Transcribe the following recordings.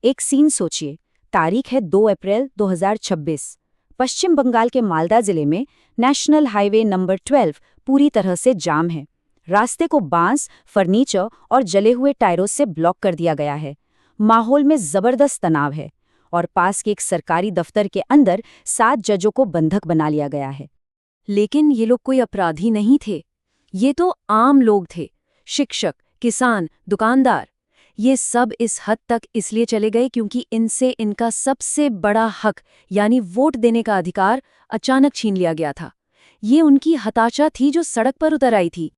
एक सीन सोचिए, तारीख है 2 अप्रैल 2026। पश्चिम बंगाल के मालदा जिले में नेशनल हाईवे नंबर 12 पूरी तरह से जाम है। रास्ते को बांस, फर्नीचर और जले हुए टायरों से ब्लॉक कर दिया गया है। माहौल में जबरदस्त तनाव है और पास के एक सरकारी दफ्तर के अंदर 7 जजों को बंधक बना लिया गया है। लेकिन ये लोग कोई अपराधी नहीं थे। ये तो आम लोग थे, शिक्षक, किसान, दुकानदार। ये सब इस हद तक इसलिए चले गए क्योंकि इनसे इनका सबसे बड़ा हक यानी वोट देने का अधिकार अचानक छीन लिया गया था। ये उनकी हताशा थी जो सड़क पर उतर आई थी।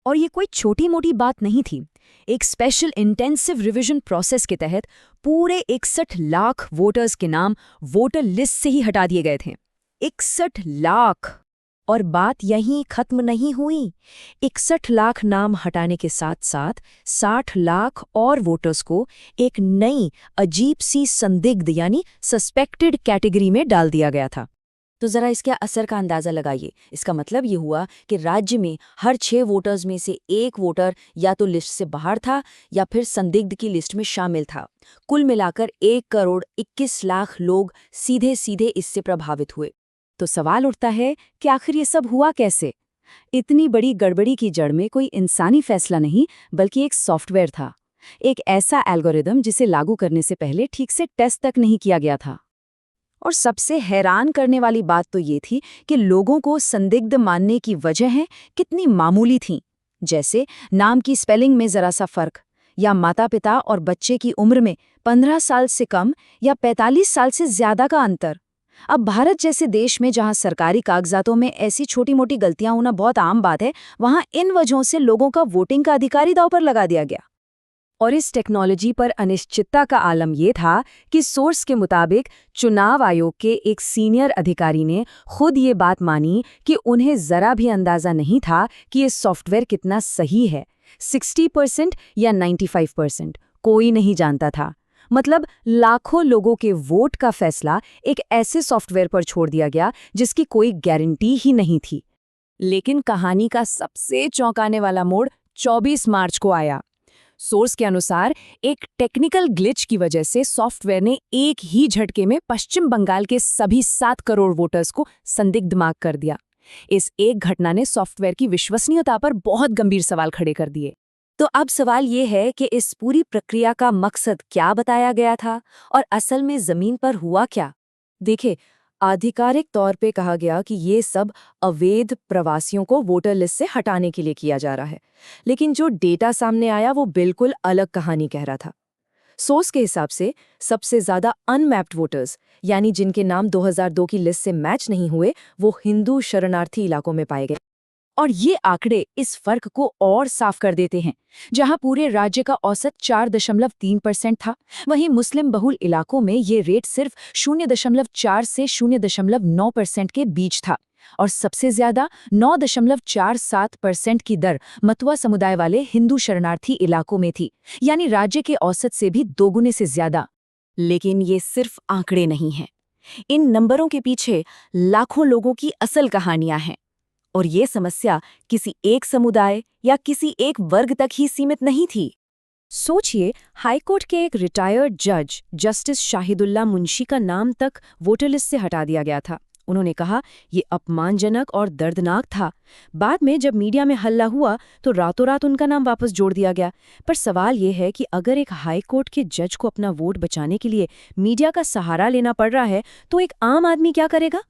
और ये कोई छोटी मोटी बात नहीं थी। एक स्पेशल इंटेंसिव रिवीजन प्रोसेस के तहत पूरे 61 लाख वोटर्स के नाम वोटर लिस्ट से ही हटा दिए गए थे। 61 लाख! और बात यहीं खत्म नहीं हुई। 61 लाख नाम हटाने के साथ साथ 60 लाख और वोटर्स को एक नई अजीब सी संदिग्ध यानी सस्पेक्टेड कैटेगरी में डाल दिया गया था। तो जरा इसके असर का अंदाजा लगाइए। इसका मतलब ये हुआ कि राज्य में हर 6 वोटर्स में से एक वोटर या तो लिस्ट से बाहर था या फिर संदिग्ध की लिस्ट में शामिल था। कुल मिलाकर 1 करोड़ 21 लाख लोग सीधे सीधे इससे प्रभावित हुए। तो सवाल उठता है कि आखिर ये सब हुआ कैसे? इतनी बड़ी गड़बड़ी की जड़ में कोई इंसानी फैसला नहीं, बल्कि एक सॉफ्टवेयर था। एक ऐसा एल्गोरिदम जिसे लागू करने से पहले ठीक से टेस्ट तक नहीं किया गया था। और सबसे हैरान करने वाली बात तो ये थी कि लोगों को संदिग्ध मानने की वजहें कितनी मामूली थीं, जैसे नाम की स्पेलिंग में जरा सा फर्क, या माता-पिता और बच्चे की उम्र में 15 साल से कम या 45 साल से ज्यादा का अंतर। अब भारत जैसे देश में जहां सरकारी कागजातों में ऐसी छोटी-मोटी गलतियां होना बहुत आम बात है, वहां इन वजहों से लोगों का वोटिंग का अधिकार ही दांव पर लगा दिया गया। और इस टेक्नोलॉजी पर अनिश्चितता का आलम यह था कि सोर्स के मुताबिक चुनाव आयोग के एक सीनियर अधिकारी ने खुद ये बात मानी कि उन्हें जरा भी अंदाजा नहीं था कि ये सॉफ्टवेयर कितना सही है। 60% या 95% कोई नहीं जानता था। मतलब लाखों लोगों के वोट का फैसला एक ऐसे सॉफ्टवेयर पर छोड़ दिया गया जिसकी कोई गारंटी ही नहीं थी। लेकिन कहानी का सबसे चौंकाने वाला मोड़ 24 मार्च को आया। सोर्स के अनुसार एक टेक्निकल ग्लिच की वजह से सॉफ्टवेयर ने एक ही झटके में पश्चिम बंगाल के सभी 7 करोड़ वोटर्स को संदिग्ध मार्क कर दिया। इस एक घटना ने सॉफ्टवेयर की विश्वसनीयता पर बहुत गंभीर सवाल खड़े कर दिए। तो अब सवाल ये है कि इस पूरी प्रक्रिया का मकसद क्या बताया गया था और असल में जमीन पर हुआ क्या? देखिए, आधिकारिक तौर पे कहा गया कि ये सब अवैध प्रवासियों को वोटर लिस्ट से हटाने के लिए किया जा रहा है, लेकिन जो डेटा सामने आया वो बिल्कुल अलग कहानी कह रहा था। सोर्स के हिसाब से सबसे ज्यादा अनमैप्ड वोटर्स, यानी जिनके नाम 2002 की लिस्ट से मैच नहीं हुए, वो हिंदू शरणार्थी इलाकों में पाए गए। और ये आंकड़े इस फर्क को और साफ कर देते हैं। जहां पूरे राज्य का औसत 4.3% था, वहीं मुस्लिम बहुल इलाकों में ये रेट सिर्फ 0.4 से 0.9% के बीच था। और सबसे ज्यादा 9.47% की दर मतुआ समुदाय वाले हिंदू शरणार्थी इलाकों में थी, यानी राज्य के औसत से भी 2 गुने से ज्यादा। लेकिन ये सिर्फ आंकड़े नहीं हैं। इन नंबरों के पीछे लाखों लोगों की असल कहानियां हैं। और ये समस्या किसी एक समुदाय या किसी एक वर्ग तक ही सीमित नहीं थी। सोचिए, हाईकोर्ट के एक रिटायर्ड जज जस्टिस शाहिदुल्ला मुंशी का नाम तक वोटर लिस्ट से हटा दिया गया था। उन्होंने कहा ये अपमानजनक और दर्दनाक था। बाद में जब मीडिया में हल्ला हुआ तो रातों रात उनका नाम वापस जोड़ दिया गया। पर सवाल ये है कि अगर एक हाईकोर्ट के जज को अपना वोट बचाने के लिए मीडिया का सहारा लेना पड़ रहा है, तो एक आम आदमी क्या करेगा?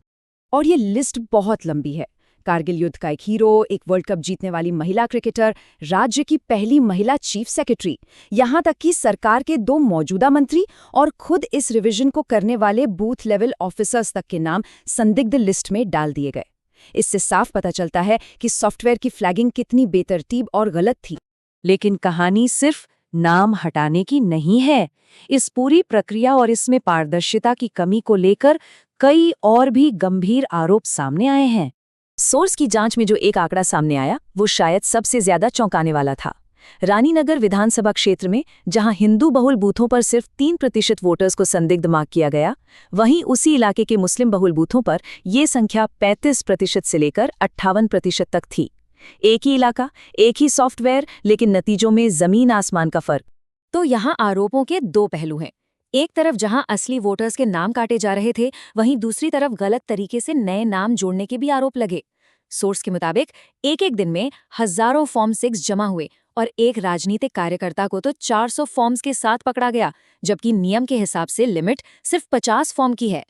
और ये लिस्ट बहुत लंबी है। कारगिल युद्ध का एक हीरो, एक वर्ल्ड कप जीतने वाली महिला क्रिकेटर, राज्य की पहली महिला चीफ सेक्रेटरी, यहाँ तक कि सरकार के 2 मौजूदा मंत्री और खुद इस रिवीजन को करने वाले बूथ लेवल ऑफिसर्स तक के नाम संदिग्ध लिस्ट में डाल दिए गए। इससे साफ पता चलता है कि सॉफ्टवेयर की फ्लैगिंग कितनी बेतरतीब और गलत थी। लेकिन कहानी सिर्फ नाम हटाने की नहीं है। इस पूरी प्रक्रिया और इसमें पारदर्शिता की कमी को लेकर कई और भी गंभीर आरोप सामने आए हैं। सोर्स की जांच में जो एक आंकड़ा सामने आया वो शायद सबसे ज्यादा चौंकाने वाला था। रानीनगर विधानसभा क्षेत्र में जहां हिंदू बहुल बूथों पर सिर्फ 3% वोटर्स को संदिग्ध मार्क किया गया, वहीं उसी इलाके के मुस्लिम बहुल बूथों पर ये संख्या 35% से लेकर 58% तक थी। एक ही इलाका, एक ही सॉफ्टवेयर, लेकिन नतीजों में जमीन आसमान का फर्क। तो यहाँ आरोपों के 2 पहलू हैं। एक तरफ जहां असली वोटर्स के नाम काटे जा रहे थे, वहीं दूसरी तरफ गलत तरीके से नए नाम जोड़ने के भी आरोप लगे। सोर्स के मुताबिक एक दिन में हजारों फॉर्म 6 जमा हुए और एक राजनीतिक कार्यकर्ता को तो 400 फॉर्म्स के साथ पकड़ा गया, जबकि नियम के हिसाब से लिमिट सिर्फ 50 फॉर्म की है।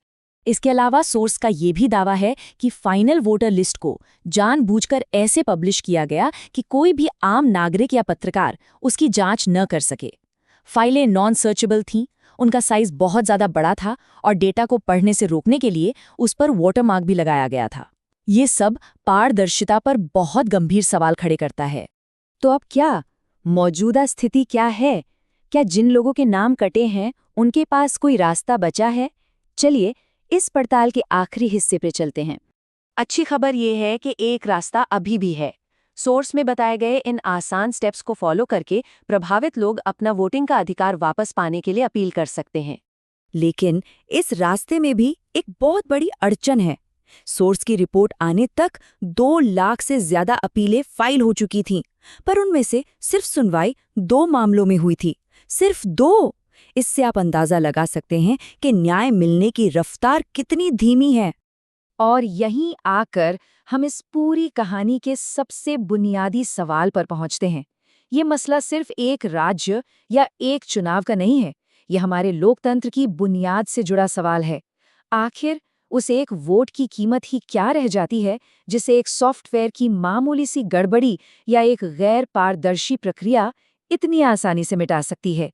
इसके अलावा सोर्स का ये भी दावा है कि फाइनल वोटर लिस्ट को जानबूझकर ऐसे पब्लिश किया गया कि कोई भी आम नागरिक या पत्रकार उसकी जांच न कर सके। फाइलें नॉन सर्चेबल थीं, उनका साइज बहुत ज़्यादा बड़ा था और डेटा को पढ़ने से रोकने के लिए उस पर वाटरमार्क भी लगाया गया था। ये सब पारदर्शिता पर बहुत गंभीर सवाल खड़े करता है। तो अब क्या मौजूदा स्थिति क्या है? क्या जिन लोगों के नाम कटे हैं उनके पास कोई रास्ता बचा है? चलिए इस पड़ताल के आखिरी हिस्से पे चलते हैं। अच्छी खबर ये है कि एक रास्ता अभी भी है। सोर्स में बताए गए इन आसान स्टेप्स को फॉलो करके प्रभावित लोग अपना वोटिंग का अधिकार वापस पाने के लिए अपील कर सकते हैं। लेकिन इस रास्ते में भी एक बहुत बड़ी अड़चन है। सोर्स की रिपोर्ट आने तक 2 लाख से ज्यादा अपीलें फाइल हो चुकी थीं, पर उनमें से सिर्फ सुनवाई 2 मामलों में हुई थी। सिर्फ 2! इससे आप अंदाजा लगा सकते हैं कि न्याय मिलने की रफ्तार कितनी धीमी है। और यहीं आकर हम इस पूरी कहानी के सबसे बुनियादी सवाल पर पहुंचते हैं। ये मसला सिर्फ एक राज्य या एक चुनाव का नहीं है, ये हमारे लोकतंत्र की बुनियाद से जुड़ा सवाल है। आखिर उस एक वोट की कीमत ही क्या रह जाती है, जिसे एक सॉफ्टवेयर की मामूली सी गड़बड़ी या एक गैर पारदर्शी प्रक्रिया इतनी आसानी से मिटा सकती है।